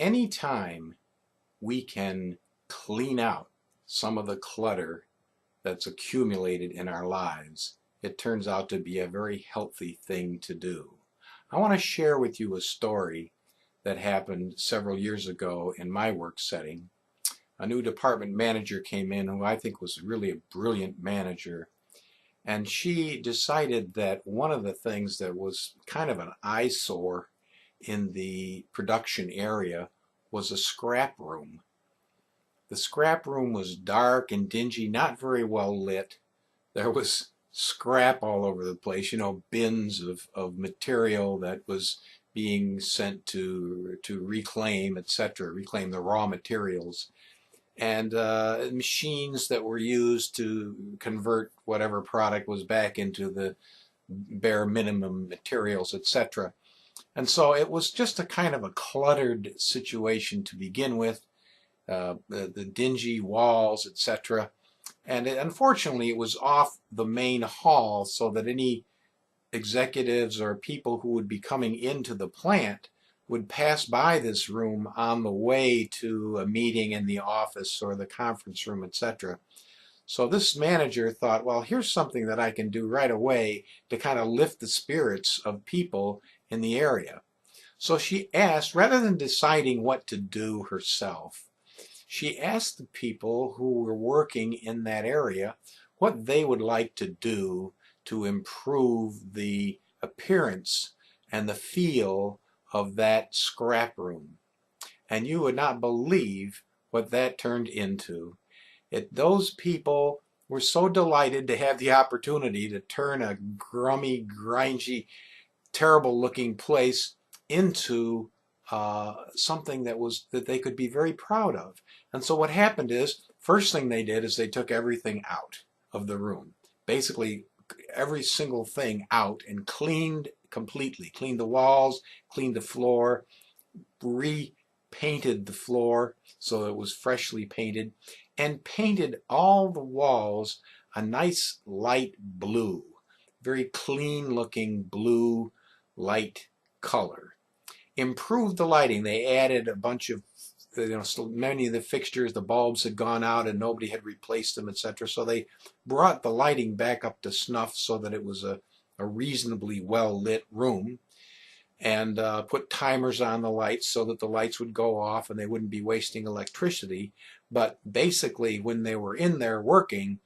Anytime we can clean out some of the clutter that's accumulated in our lives, it turns out to be a very healthy thing to do. I want to share with you a story that happened several years ago in my work setting. A new department manager came in who I think was really a brilliant manager, and she decided that one of the things that was kind of an eyesore in the production area was a scrap room. The scrap room was dark and dingy, not very well lit. There was scrap all over the place, bins of material that was being sent to reclaim, etc., reclaim the raw materials, and machines that were used to convert whatever product was back into the bare minimum materials, etc. And so it was just a kind of a cluttered situation to begin with, the dingy walls, etc. And unfortunately, it was off the main hall, so that any executives or people who would be coming into the plant would pass by this room on the way to a meeting in the office or the conference room, etc. So this manager thought, well, here's something that I can do right away to kind of lift the spirits of people in the area. So she asked, rather than deciding what to do herself, she asked the people who were working in that area what they would like to do to improve the appearance and the feel of that scrap room. And you would not believe what that turned into. Those people were so delighted to have the opportunity to turn a grummy, gringy, terrible looking place into something that they could be very proud of. And so what happened is, first thing they did is they took everything out of the room. Basically, every single thing out and cleaned completely. Cleaned the walls, cleaned the floor, repainted the floor so it was freshly painted, and painted all the walls a nice light blue. Very clean looking blue light color. Improved the lighting. They added a bunch of, many of the fixtures, the bulbs had gone out and nobody had replaced them, etc. So they brought the lighting back up to snuff so that it was a reasonably well lit room, and put timers on the lights so that the lights would go off and they wouldn't be wasting electricity. But basically, when they were in there working,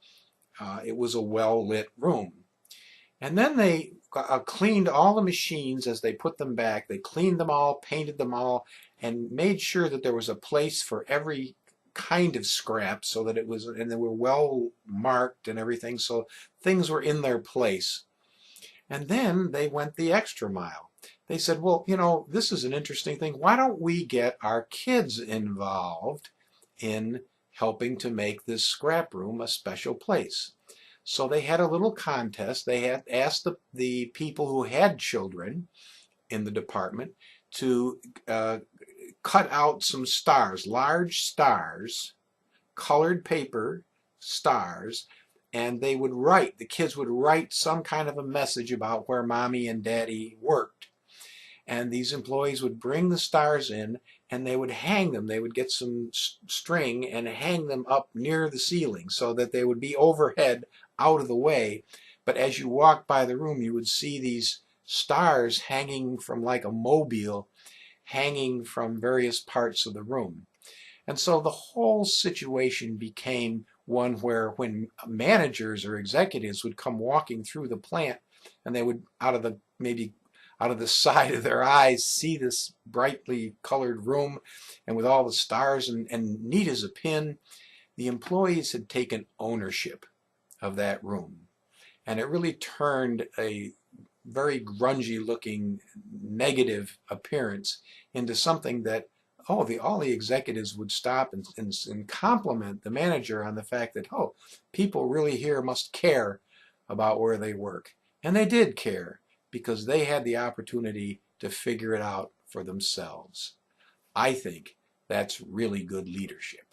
it was a well lit room. And then they cleaned all the machines as they put them back. They cleaned them all, painted them all, and made sure that there was a place for every kind of scrap, so that it was, and they were well marked and everything, so things were in their place. And then they went the extra mile. They said, well, this is an interesting thing. Why don't we get our kids involved in helping to make this scrap room a special place? So they had a little contest. They had asked the people who had children in the department to cut out some stars, large stars, colored paper stars, and they would write, the kids would write some kind of a message about where mommy and daddy worked. And these employees would bring the stars in and they would hang them. They would get some string and hang them up near the ceiling so that they would be overhead, out of the way. But as you walked by the room, you would see these stars hanging from, like a mobile, hanging from various parts of the room. And so the whole situation became one where, when managers or executives would come walking through the plant, and they would, maybe out of the side of their eyes, see this brightly colored room and with all the stars and neat as a pin, the employees had taken ownership of that room. And it really turned a very grungy looking negative appearance into something that, all the executives would stop and compliment the manager on the fact that, people really here must care about where they work. And they did care, because they had the opportunity to figure it out for themselves. I think that's really good leadership.